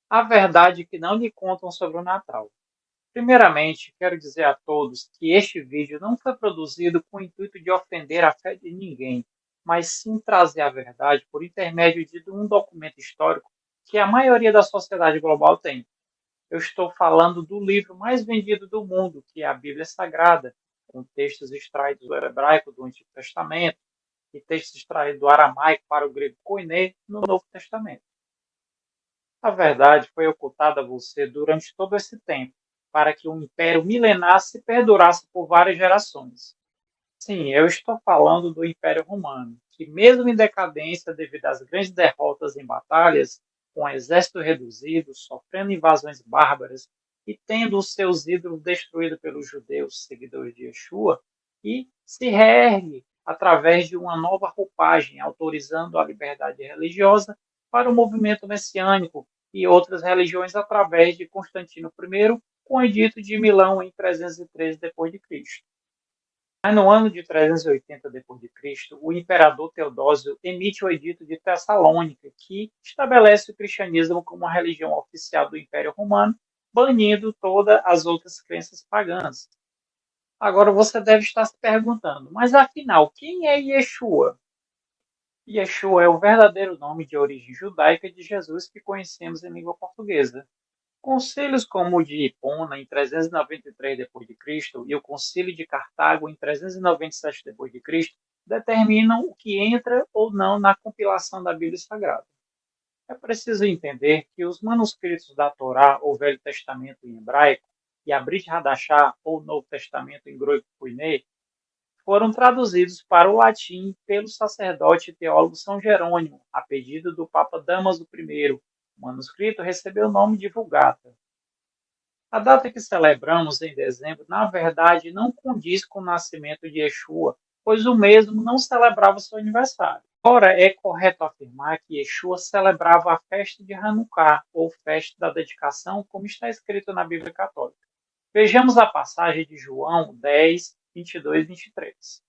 A verdade que não lhe contam sobre o Natal. Primeiramente, quero dizer a todos que este vídeo não foi produzido com o intuito de ofender a fé de ninguém, mas sim trazer a verdade por intermédio de um documento histórico que a maioria da sociedade global tem. Eu estou falando do livro mais vendido do mundo, que é a Bíblia Sagrada, com textos extraídos do hebraico do Antigo Testamento e textos extraídos do aramaico para o grego koiné no Novo Testamento. A verdade foi ocultada a você durante todo esse tempo, para que o império milenar se perdurasse por várias gerações. Sim, eu estou falando do Império Romano, que mesmo em decadência devido às grandes derrotas em batalhas, com exército reduzido, sofrendo invasões bárbaras e tendo os seus ídolos destruídos pelos judeus seguidores de Yeshua, e se reergue através de uma nova roupagem, autorizando a liberdade religiosa para o movimento messiânico e outras religiões através de Constantino I, com o Edito de Milão em 313 d.C. Mas no ano de 380 d.C., o imperador Teodósio emite o Edito de Tessalônica, que estabelece o cristianismo como a religião oficial do Império Romano, banindo todas as outras crenças pagãs. Agora você deve estar se perguntando, mas afinal, quem é Yeshua? Yeshua é o verdadeiro nome de origem judaica de Jesus que conhecemos em língua portuguesa. Concílios como o de Hipona, em 393 d.C., e o Concílio de Cartago, em 397 d.C., determinam o que entra ou não na compilação da Bíblia Sagrada. É preciso entender que os manuscritos da Torá, ou Velho Testamento em hebraico, e a Brit Hadashah, ou Novo Testamento em grego koiné, foram traduzidos para o latim pelo sacerdote e teólogo São Jerônimo, a pedido do Papa Damaso I. O manuscrito recebeu o nome de Vulgata. A data que celebramos em dezembro, na verdade, não condiz com o nascimento de Yeshua, pois o mesmo não celebrava seu aniversário. Ora, é correto afirmar que Yeshua celebrava a festa de Hanukkah, ou festa da dedicação, como está escrito na Bíblia Católica. Vejamos a passagem de João 10, 22 e 23.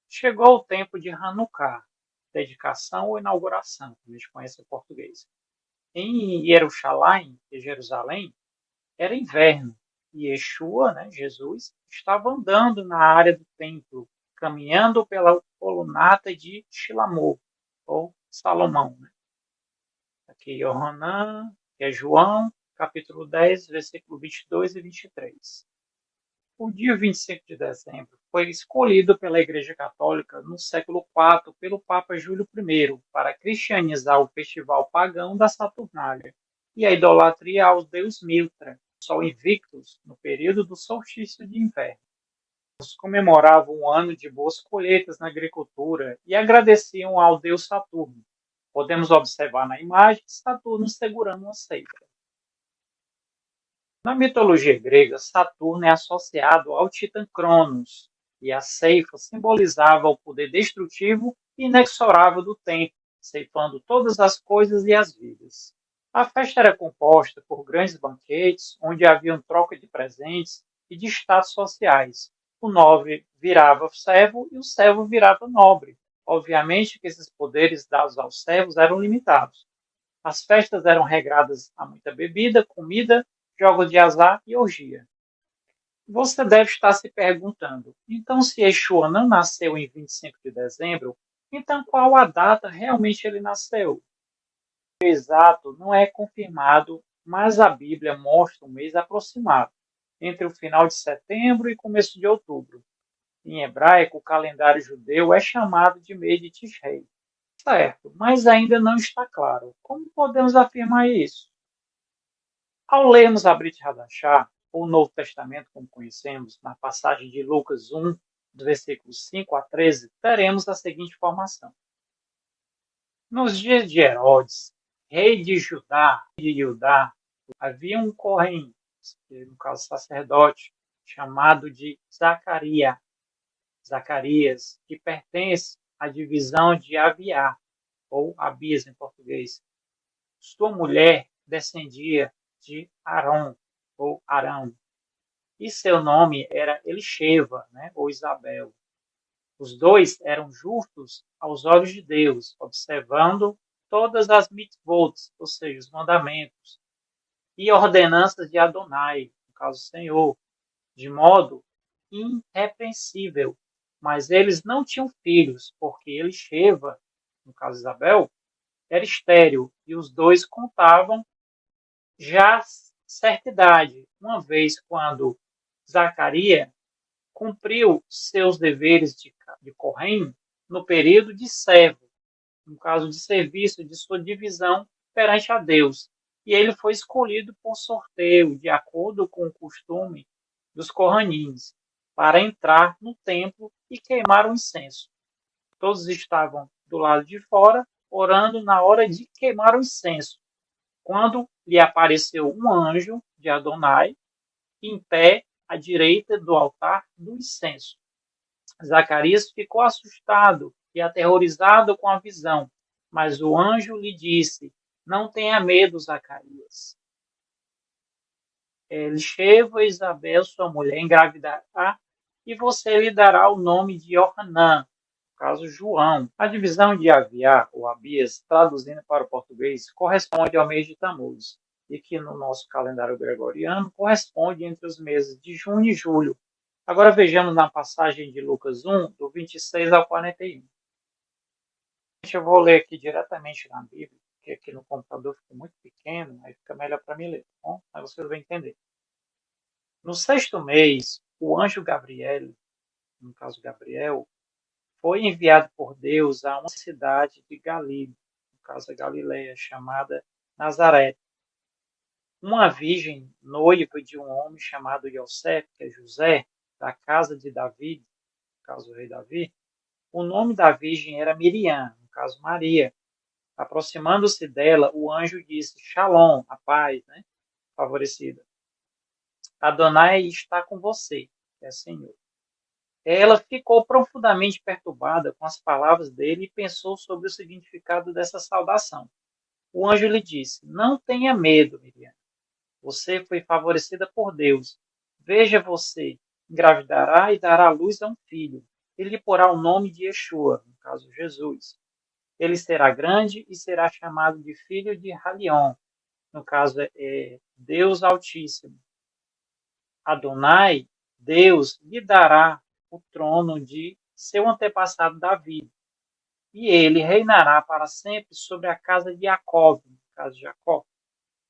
Chegou o tempo de Hanukkah, dedicação ou inauguração, como a gente conhece em português. Em Jerusalém, era inverno e Yeshua, né, Jesus, estava andando na área do templo, caminhando pela colunata de Shilamô, ou Salomão. Né? Aqui, Yohanan, que é João, capítulo 10, versículo 22 e 23. O dia 25 de dezembro foi escolhido pela Igreja Católica no século IV pelo Papa Júlio I para cristianizar o festival pagão da Saturnália e a idolatria aos deus Mitra, Sol Invictus, no período do solstício de inverno. Eles comemoravam um ano de boas colheitas na agricultura e agradeciam ao deus Saturno. Podemos observar na imagem Saturno segurando uma ceifa. Na mitologia grega, Saturno é associado ao titã Cronos, e a ceifa simbolizava o poder destrutivo e inexorável do tempo, ceifando todas as coisas e as vidas. A festa era composta por grandes banquetes, onde havia troca de presentes e de status sociais. O nobre virava servo e o servo virava nobre. Obviamente que esses poderes dados aos servos eram limitados. As festas eram regradas a muita bebida, comida, jogos de azar e orgia. Você deve estar se perguntando, então se Yeshua não nasceu em 25 de dezembro, então qual a data realmente ele nasceu? O exato não é confirmado, mas a Bíblia mostra um mês aproximado, entre o final de setembro e começo de outubro. Em hebraico, o calendário judeu é chamado de mês de Tishrei. Certo, mas ainda não está claro. Como podemos afirmar isso? Ao lermos a Brit Hadashah, ou Novo Testamento como conhecemos, na passagem de Lucas 1, dos versículos 5 a 13, teremos a seguinte informação. Nos dias de Herodes, rei de Judá, havia um Cohen, no caso sacerdote, chamado de Zacarias, que pertence à divisão de Abiá, ou Abias em português. Sua mulher descendia de Arão, ou Arão, e seu nome era Elisheva, né, ou Isabel. Os dois eram justos aos olhos de Deus, observando todas as mitzvot, ou seja, os mandamentos, e ordenanças de Adonai, no caso do Senhor, de modo irrepreensível. Mas eles não tinham filhos, porque Elisheva, no caso de Isabel, era estéril, e os dois contavam já certa idade, uma vez quando Zacarias cumpriu seus deveres de Corém no período de servo, no caso de serviço de sua divisão perante a Deus. E ele foi escolhido por sorteio, de acordo com o costume dos Corranins, para entrar no templo e queimar o incenso. Todos estavam do lado de fora, orando na hora de queimar o incenso, quando lhe apareceu um anjo de Adonai, em pé à direita do altar do incenso. Zacarias ficou assustado e aterrorizado com a visão, mas o anjo lhe disse: Não tenha medo, Zacarias. Elisheva, Isabel, sua mulher, engravidará e você lhe dará o nome de Yohanan, no caso João. A divisão de Aviá, ou Abias, traduzindo para o português, corresponde ao mês de Tammuz, e que no nosso calendário gregoriano corresponde entre os meses de junho e julho. Agora vejamos na passagem de Lucas 1, do 26 ao 41. Eu vou ler aqui diretamente na Bíblia, porque aqui no computador ficou muito pequeno, aí fica melhor para mim ler, tá bom? Aí você vai entender. No sexto mês, o anjo Gabriel, no caso Gabriel, foi enviado por Deus a uma cidade de Galileu, no caso a Galileia, chamada Nazaré. Uma virgem noiva de um homem chamado Yosef, que é José, da casa de Davi, no caso o rei Davi. O nome da virgem era Miriam, no caso Maria. Aproximando-se dela, o anjo disse: Shalom, a paz, né? Favorecida. Adonai está com você, que é Senhor. Ela ficou profundamente perturbada com as palavras dele e pensou sobre o significado dessa saudação. O anjo lhe disse: Não tenha medo, Miriam. Você foi favorecida por Deus. Veja, você engravidará e dará à luz a um filho. Ele lhe porá o nome de Yeshua, no caso Jesus. Ele será grande e será chamado de filho de Halion, no caso é Deus Altíssimo. Adonai, Deus, lhe dará o trono de seu antepassado Davi, e ele reinará para sempre sobre a casa de Jacó, no caso de Jacó.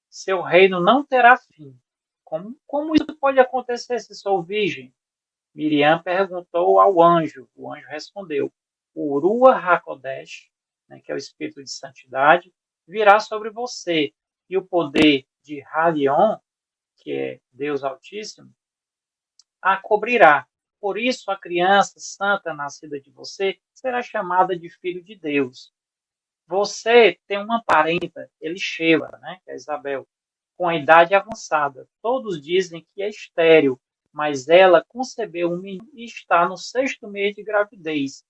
Seu reino não terá fim. Como isso pode acontecer se sou virgem? Miriam perguntou ao anjo. O anjo respondeu: O Ruach HaKodesh, né, que é o Espírito de Santidade, virá sobre você, e o poder de Halion, que é Deus Altíssimo, a cobrirá. Por isso, a criança santa nascida de você será chamada de filho de Deus. Você tem uma parenta, Elisheva, né, que é Isabel, com a idade avançada. Todos dizem que é estéril, mas ela concebeu um menino e está no sexto mês de gravidez.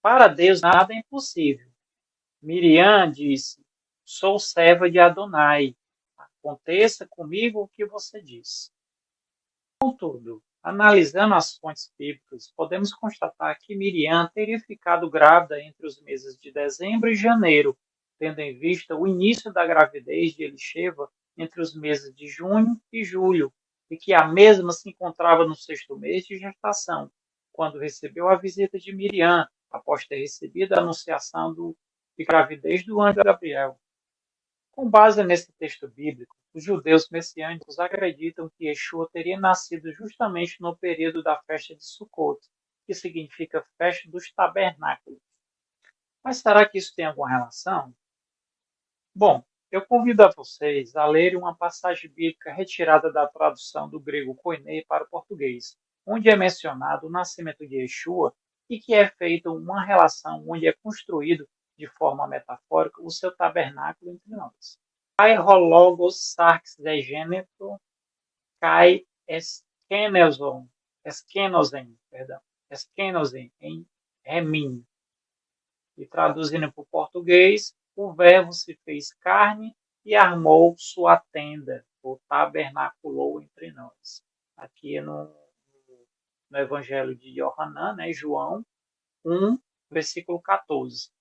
Para Deus nada é impossível. Miriam disse: Sou serva de Adonai. Aconteça comigo o que você diz. Contudo, analisando as fontes bíblicas, podemos constatar que Miriam teria ficado grávida entre os meses de dezembro e janeiro, tendo em vista o início da gravidez de Elisheva entre os meses de junho e julho, e que a mesma se encontrava no sexto mês de gestação, quando recebeu a visita de Miriam, após ter recebido a anunciação de gravidez do anjo Gabriel. Com base nesse texto bíblico, os judeus messiânicos acreditam que Yeshua teria nascido justamente no período da festa de Sukkot, que significa festa dos tabernáculos. Mas será que isso tem alguma relação? Bom, eu convido a vocês a lerem uma passagem bíblica retirada da tradução do grego koiné para o português, onde é mencionado o nascimento de Yeshua e que é feita uma relação onde é construído de forma metafórica o seu tabernáculo entre nós. Kai hologos sarx degeneto, kai eskenosen, em remim. E traduzindo para o português, o verbo se fez carne e armou sua tenda, ou tabernaculou entre nós. Aqui no Evangelho de Yohanan, né, João 1, versículo 14.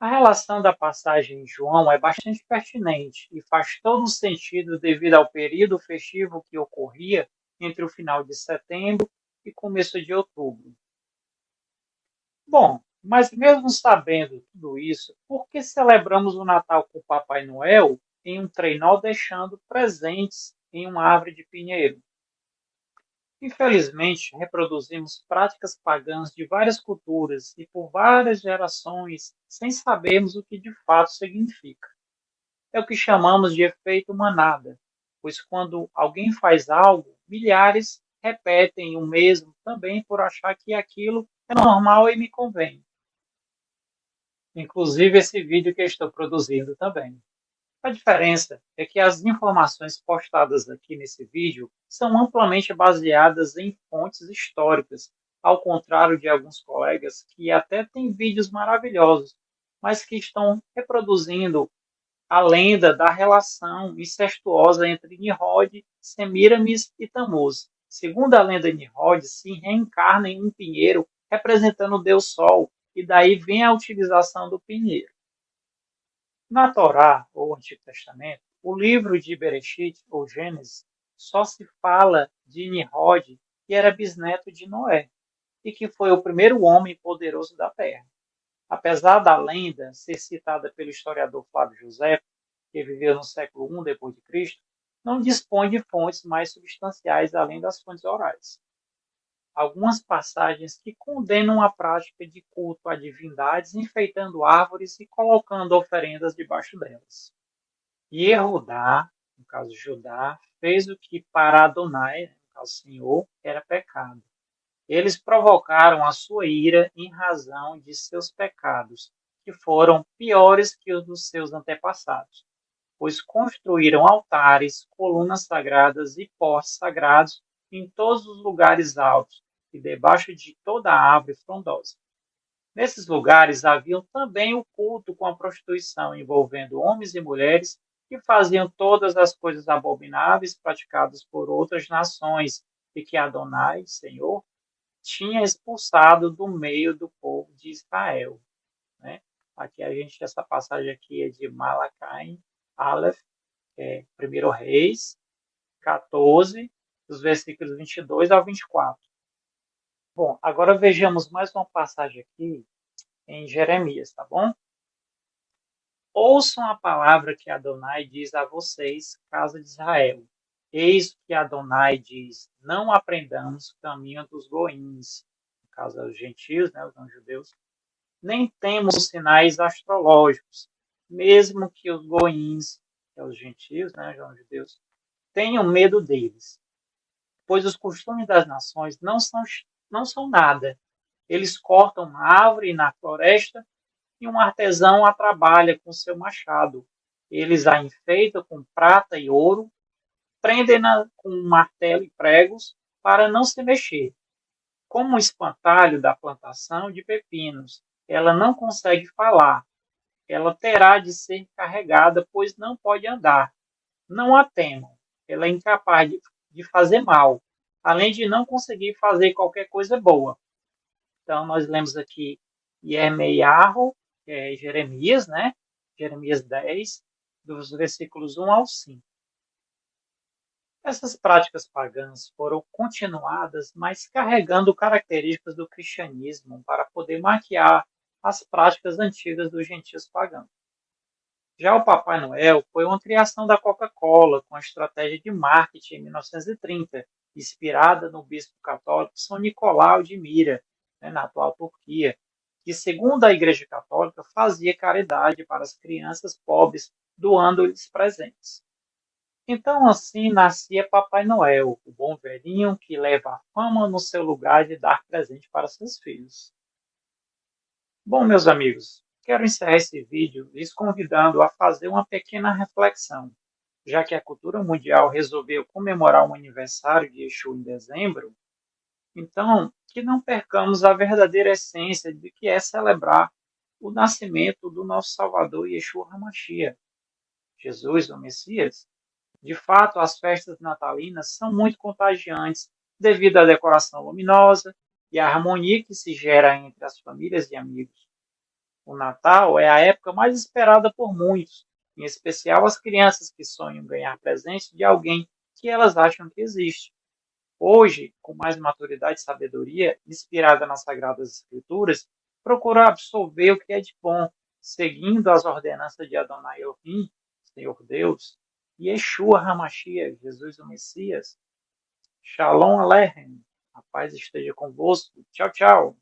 A relação da passagem em João é bastante pertinente e faz todo o sentido devido ao período festivo que ocorria entre o final de setembro e começo de outubro. Bom, mas mesmo sabendo tudo isso, por que celebramos o Natal com o Papai Noel em um trenó deixando presentes em uma árvore de pinheiro? Infelizmente, reproduzimos práticas pagãs de várias culturas e por várias gerações sem sabermos o que de fato significa. É o que chamamos de efeito manada, pois quando alguém faz algo, milhares repetem o mesmo também por achar que aquilo é normal e me convém. Inclusive esse vídeo que eu estou produzindo também. A diferença é que as informações postadas aqui nesse vídeo são amplamente baseadas em fontes históricas, ao contrário de alguns colegas que até têm vídeos maravilhosos, mas que estão reproduzindo a lenda da relação incestuosa entre Nimrod, Semiramis e Tammuz. Segundo a lenda, Nimrod se reencarna em um pinheiro representando o Deus Sol, e daí vem a utilização do pinheiro. Na Torá, ou Antigo Testamento, o livro de Bereshit, ou Gênesis, só se fala de Nimrod, que era bisneto de Noé, e que foi o primeiro homem poderoso da terra. Apesar da lenda ser citada pelo historiador Flávio José, que viveu no século I depois de Cristo, não dispõe de fontes mais substanciais além das fontes orais. Algumas passagens que condenam a prática de culto a divindades enfeitando árvores e colocando oferendas debaixo delas. Yehudá, no caso Judá, fez o que para Adonai, no caso Senhor, era pecado. Eles provocaram a sua ira em razão de seus pecados, que foram piores que os dos seus antepassados, pois construíram altares, colunas sagradas e postes sagrados em todos os lugares altos e debaixo de toda a árvore frondosa. Nesses lugares haviam também o culto com a prostituição, envolvendo homens e mulheres que faziam todas as coisas abomináveis praticadas por outras nações e que Adonai, Senhor, tinha expulsado do meio do povo de Israel. Né? Aqui essa passagem aqui é de Malachi, Aleph, 1 Reis 14, dos versículos 22 ao 24. Bom, agora vejamos mais uma passagem aqui em Jeremias, tá bom? Ouçam a palavra que Adonai diz a vocês, casa de Israel. Eis que Adonai diz, não aprendamos o caminho dos goíns, no caso os gentios, né, os não-judeus, nem temos sinais astrológicos, mesmo que os goíns, que são os gentios, né, os não-judeus, tenham medo deles, pois os costumes das nações não são nada. Eles cortam uma árvore na floresta e um artesão a trabalha com seu machado. Eles a enfeitam com prata e ouro, prendem-na com um martelo e pregos para não se mexer. Como um espantalho da plantação de pepinos, ela não consegue falar. Ela terá de ser carregada, pois não pode andar. Não a temam. Ela é incapaz de fazer mal, além de não conseguir fazer qualquer coisa boa. Então, nós lemos aqui Yermeiahu, que é Jeremias, né? Jeremias 10, dos versículos 1 ao 5. Essas práticas pagãs foram continuadas, mas carregando características do cristianismo para poder maquiar as práticas antigas dos gentios pagãos. Já o Papai Noel foi uma criação da Coca-Cola com a estratégia de marketing em 1930, inspirada no bispo católico São Nicolau de Mira, né, na atual Turquia, que, segundo a Igreja Católica, fazia caridade para as crianças pobres, doando-lhes presentes. Então, assim nascia Papai Noel, o bom velhinho que leva a fama no seu lugar de dar presente para seus filhos. Bom, meus amigos, quero encerrar esse vídeo lhes convidando a fazer uma pequena reflexão, já que a cultura mundial resolveu comemorar o aniversário de Exu em dezembro. Então, que não percamos a verdadeira essência de que é celebrar o nascimento do nosso Salvador Yeshua HaMashiach, Jesus, o Messias. De fato, as festas natalinas são muito contagiantes devido à decoração luminosa e à harmonia que se gera entre as famílias e amigos. O Natal é a época mais esperada por muitos, em especial as crianças que sonham ganhar presente de alguém que elas acham que existe. Hoje, com mais maturidade e sabedoria, inspirada nas Sagradas Escrituras, procuro absorver o que é de bom, seguindo as ordenanças de Adonai Elohim, Senhor Deus, e Yeshua HaMashiach, Jesus o Messias. Shalom Aleichem. A paz esteja convosco. Tchau, tchau.